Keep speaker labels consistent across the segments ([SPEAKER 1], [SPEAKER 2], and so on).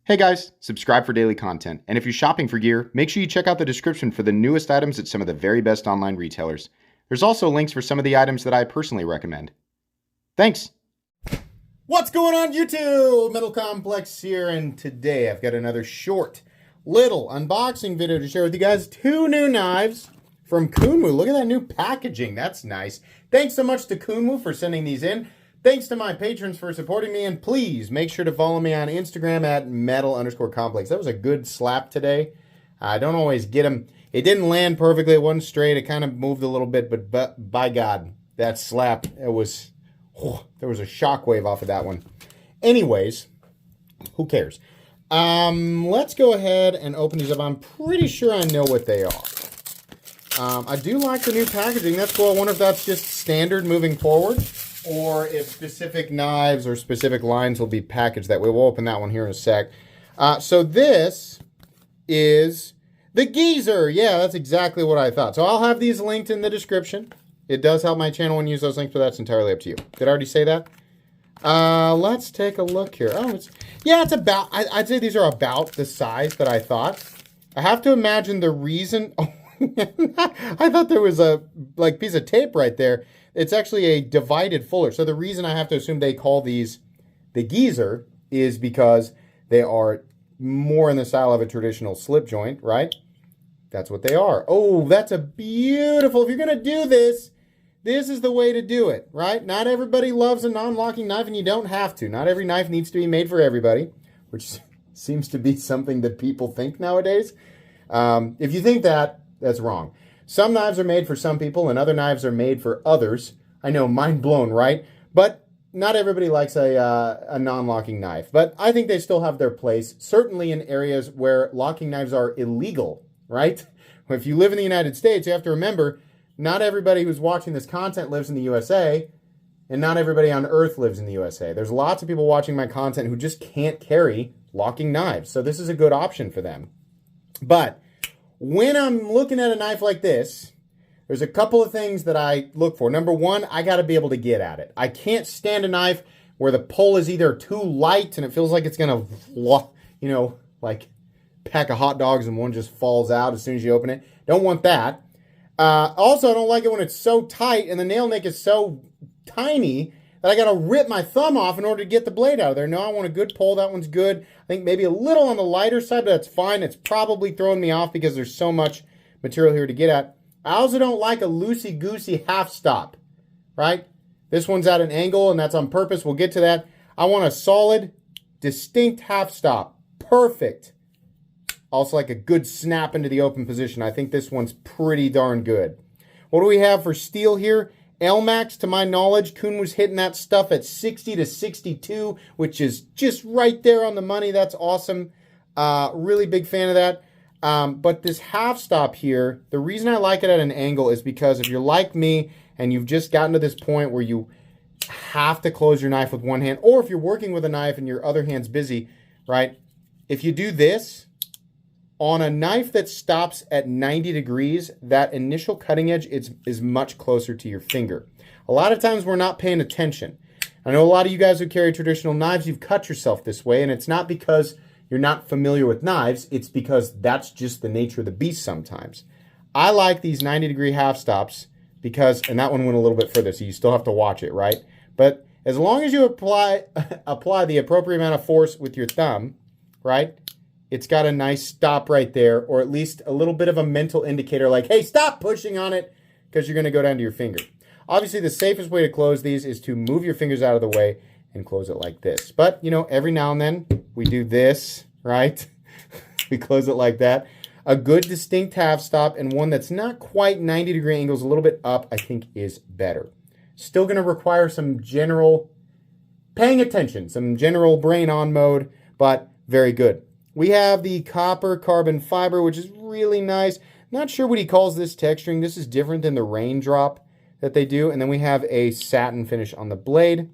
[SPEAKER 1] Hey guys, subscribe for daily content. And if you're shopping for gear, make sure you check out the description for the newest items at some of the very best online retailers. There's also links for some of the items that I personally recommend. Thanks!
[SPEAKER 2] What's going on YouTube? Metal Complex here, and today I've got another short little unboxing video to share with you guys. Two new knives from Kunwu. Look at that new packaging. That's nice. Thanks so much to Kunwu for sending these in. Thanks to my patrons for supporting me, and please make sure to follow me on Instagram at metal_complex. That was a good slap today. I don't always get them. It didn't land perfectly. It wasn't straight. It kind of moved a little bit, but by God, that slap, there was a shockwave off of that one. Anyways, who cares? Let's go ahead and open these up. I'm pretty sure I know what they are. I do like the new packaging. That's cool. I wonder if that's just standard moving forward, or if specific knives or specific lines will be packaged that way. We'll open that one here in a sec. So this is the Geezer. Yeah, that's exactly what I thought. So I'll have these linked in the description. It does help my channel when you use those links, but that's entirely up to you. Did I already say that? Let's take a look here. Oh, it's about, I'd say these are about the size that I thought. I have to imagine the reason. Oh, I thought there was a piece of tape right there. It's actually a divided fuller. So the reason I have to assume they call these the Geezer is because they are more in the style of a traditional slip joint, right? That's what they are. Oh, that's a beautiful, if you're going to do this, this is the way to do it, right? Not everybody loves a non-locking knife, and you don't have to. Not every knife needs to be made for everybody, which seems to be something that people think nowadays. If you think that, that's wrong. Some knives are made for some people, and other knives are made for others. I know, mind blown, right? But not everybody likes a non-locking knife. But I think they still have their place, certainly in areas where locking knives are illegal, right? If you live in the United States, you have to remember, not everybody who's watching this content lives in the USA, and not everybody on Earth lives in the USA. There's lots of people watching my content who just can't carry locking knives. So this is a good option for them. But when I'm looking at a knife like this, there's a couple of things that I look for. Number one, I got to be able to get at it. I can't stand a knife where the pull is either too light and it feels like it's going to, like pack of hot dogs and one just falls out as soon as you open it. Don't want that. Also, I don't like it when it's so tight and the nail nick is so tiny that I got to rip my thumb off in order to get the blade out of there. No, I want a good pull. That one's good. I think maybe a little on the lighter side, but that's fine. It's probably throwing me off because there's so much material here to get at. I also don't like a loosey-goosey half stop, right? This one's at an angle, and that's on purpose. We'll get to that. I want a solid, distinct half stop. Perfect. Also like a good snap into the open position. I think this one's pretty darn good. What do we have for steel here? LMAX, to my knowledge, Kunwu's hitting that stuff at 60 to 62, which is just right there on the money. That's awesome. Really big fan of that. But this half stop here, the reason I like it at an angle is because if you're like me and you've just gotten to this point where you have to close your knife with one hand, or if you're working with a knife and your other hand's busy, right? If you do this, on a knife that stops at 90 degrees, that initial cutting edge is much closer to your finger. A lot of times we're not paying attention. I know a lot of you guys who carry traditional knives, you've cut yourself this way, and it's not because you're not familiar with knives, it's because that's just the nature of the beast sometimes. I like these 90-degree half stops because, and that one went a little bit further, so you still have to watch it, right? But as long as you apply the appropriate amount of force with your thumb, right? It's got a nice stop right there, or at least a little bit of a mental indicator like, hey, stop pushing on it, because you're going to go down to your finger. Obviously, the safest way to close these is to move your fingers out of the way and close it like this. But, every now and then we do this, right? We close it like that. A good distinct half stop and one that's not quite 90-degree angles, a little bit up, I think is better. Still going to require some general paying attention, some general brain on mode, but very good. We have the copper carbon fiber, which is really nice. Not sure what he calls this texturing. This is different than the raindrop that they do. And then we have a satin finish on the blade.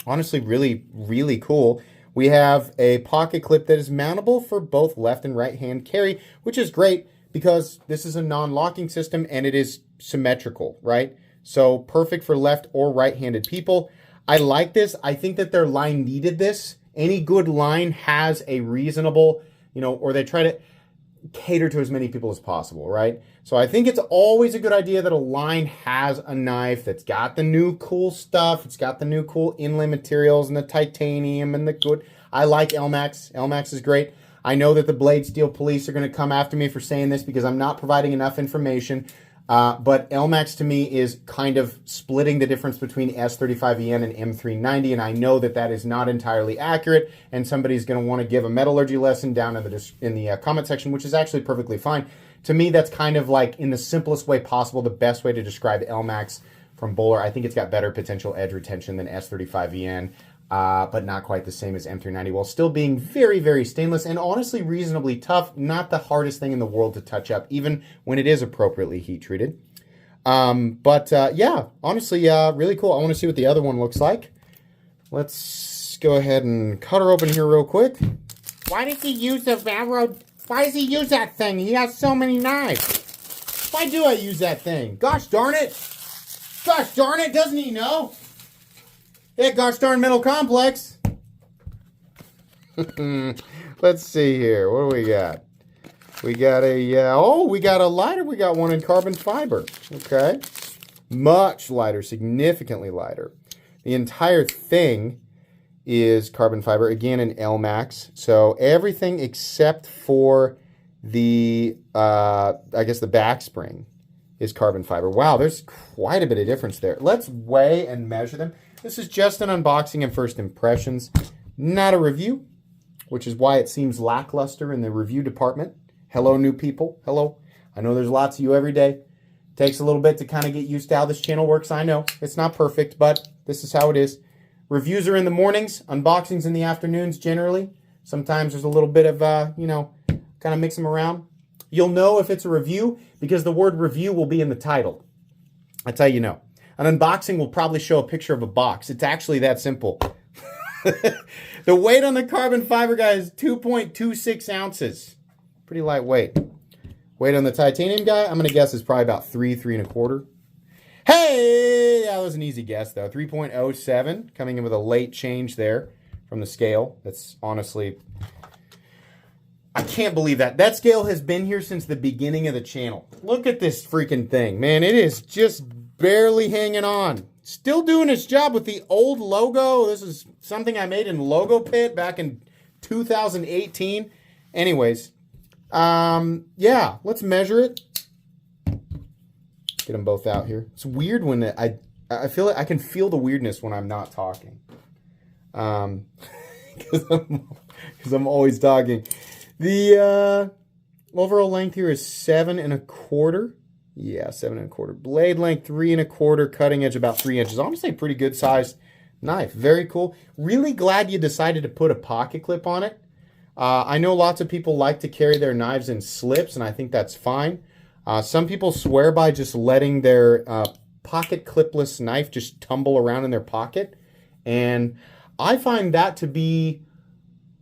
[SPEAKER 2] Honestly, really, really cool. We have a pocket clip that is mountable for both left and right hand carry, which is great because this is a non-locking system and it is symmetrical, right? So perfect for left or right-handed people. I like this. I think that their line needed this. Any good line has a reasonable, or they try to cater to as many people as possible, right? So I think it's always a good idea that a line has a knife that's got the new cool stuff. It's got the new cool inlay materials and the titanium and the good. I like Elmax. Elmax is great. I know that the Blade Steel police are going to come after me for saying this because I'm not providing enough information. But Elmax to me is kind of splitting the difference between S35EN and M390, and I know that that is not entirely accurate, and somebody's going to want to give a metallurgy lesson down in the comment section, which is actually perfectly fine. To me, that's kind of like, in the simplest way possible, the best way to describe Elmax from Bowler. I think it's got better potential edge retention than S35EN, but not quite the same as M390, while still being very, very stainless and honestly reasonably tough. Not the hardest thing in the world to touch up, even when it is appropriately heat treated. Yeah, honestly, really cool. I want to see what the other one looks like. Let's go ahead and cut her open here real quick. Why does he use the railroad? Why does he use that thing? He has so many knives. Why do I use that thing? Gosh darn it. Gosh darn it, doesn't he know? Yeah, gosh darn metal complex. Let's see here. What do we got? We got we got a lighter. We got one in carbon fiber. Okay. Much lighter, significantly lighter. The entire thing is carbon fiber, again in Elmax. So everything except for the, I guess the back spring is carbon fiber. Wow, there's quite a bit of difference there. Let's weigh and measure them. This is just an unboxing and first impressions, not a review, which is why it seems lackluster in the review department. Hello, new people. Hello. I know there's lots of you every day. Takes a little bit to kind of get used to how this channel works. I know it's not perfect, but this is how it is. Reviews are in the mornings, unboxings in the afternoons generally. Sometimes there's a little bit of, kind of mix them around. You'll know if it's a review because the word review will be in the title. That's how you know. An unboxing will probably show a picture of a box. It's actually that simple. The weight on the carbon fiber guy is 2.26 ounces. Pretty lightweight. Weight on the titanium guy, I'm going to guess is probably about 3.25. Hey, that was an easy guess though. 3.07, coming in with a late change there from the scale. That's honestly, I can't believe that. That scale has been here since the beginning of the channel. Look at this freaking thing, man. It is just barely hanging on. Still doing its job with the old logo. This is something I made in Logo Pit back in 2018. Anyways, yeah, let's measure it. Get them both out here. It's weird when I feel like I can feel the weirdness when I'm not talking. Because I'm always talking. The overall length here is 7 1/4. Yeah, 7 1/4. Blade length 3 1/4. Cutting edge about 3 inches. Honestly, pretty good sized knife. Very cool. Really glad you decided to put a pocket clip on it. I know lots of people like to carry their knives in slips, and I think that's fine. Some people swear by just letting their pocket clipless knife just tumble around in their pocket. And I find that to be,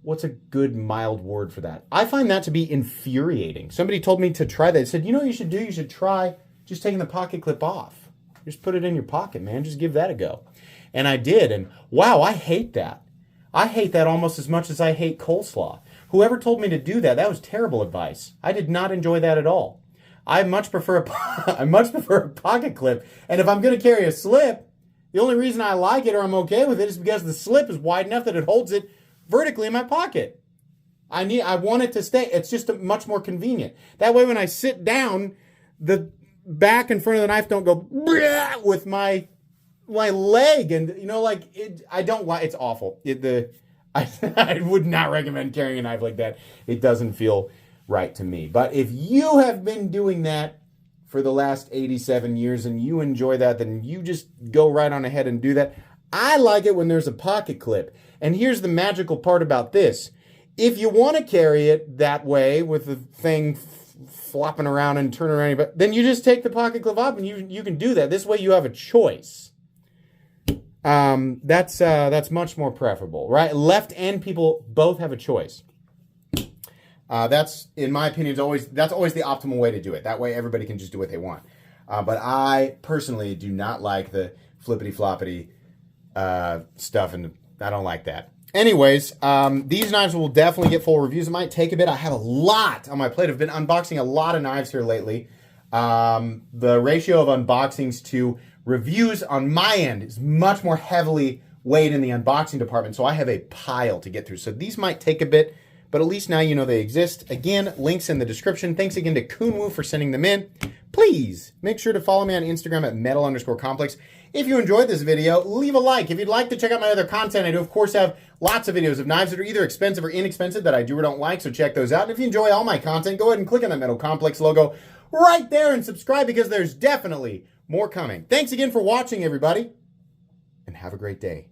[SPEAKER 2] what's a good mild word for that? I find that to be infuriating. Somebody told me to try that. They said, you know what you should do? You should try just taking the pocket clip off. Just put it in your pocket, man. Just give that a go. And I did. And wow, I hate that. I hate that almost as much as I hate coleslaw. Whoever told me to do that, that was terrible advice. I did not enjoy that at all. I much prefer a pocket clip. And if I'm going to carry a slip, the only reason I like it or I'm okay with it is because the slip is wide enough that it holds it vertically in my pocket. I want it to stay. It's just much more convenient. That way when I sit down, the back and front of the knife don't go with my leg. And, I don't like, it's awful. I would not recommend carrying a knife like that. It doesn't feel right to me. But if you have been doing that for the last 87 years and you enjoy that, then you just go right on ahead and do that. I like it when there's a pocket clip. And here's the magical part about this. If you want to carry it that way with the thing flopping around and turning around, then you just take the pocket clip off and you can do that. This way you have a choice. That's much more preferable, right? Left and people both have a choice. That's, in my opinion, that's always the optimal way to do it. That way everybody can just do what they want. But I personally do not like the flippity-floppity stuff, and I don't like that. Anyways, these knives will definitely get full reviews. It might take a bit. I have a lot on my plate. I've been unboxing a lot of knives here lately. The ratio of unboxings to reviews on my end is much more heavily weighed in the unboxing department, so I have a pile to get through. So these might take a bit, but at least now you know they exist. Again, links in the description. Thanks again to Kunwu for sending them in. Please make sure to follow me on Instagram at metal_complex. If you enjoyed this video, leave a like. If you'd like to check out my other content, I do, of course, have lots of videos of knives that are either expensive or inexpensive that I do or don't like, so check those out. And if you enjoy all my content, go ahead and click on that Metal Complex logo right there and subscribe, because there's definitely more coming. Thanks again for watching, everybody, and have a great day.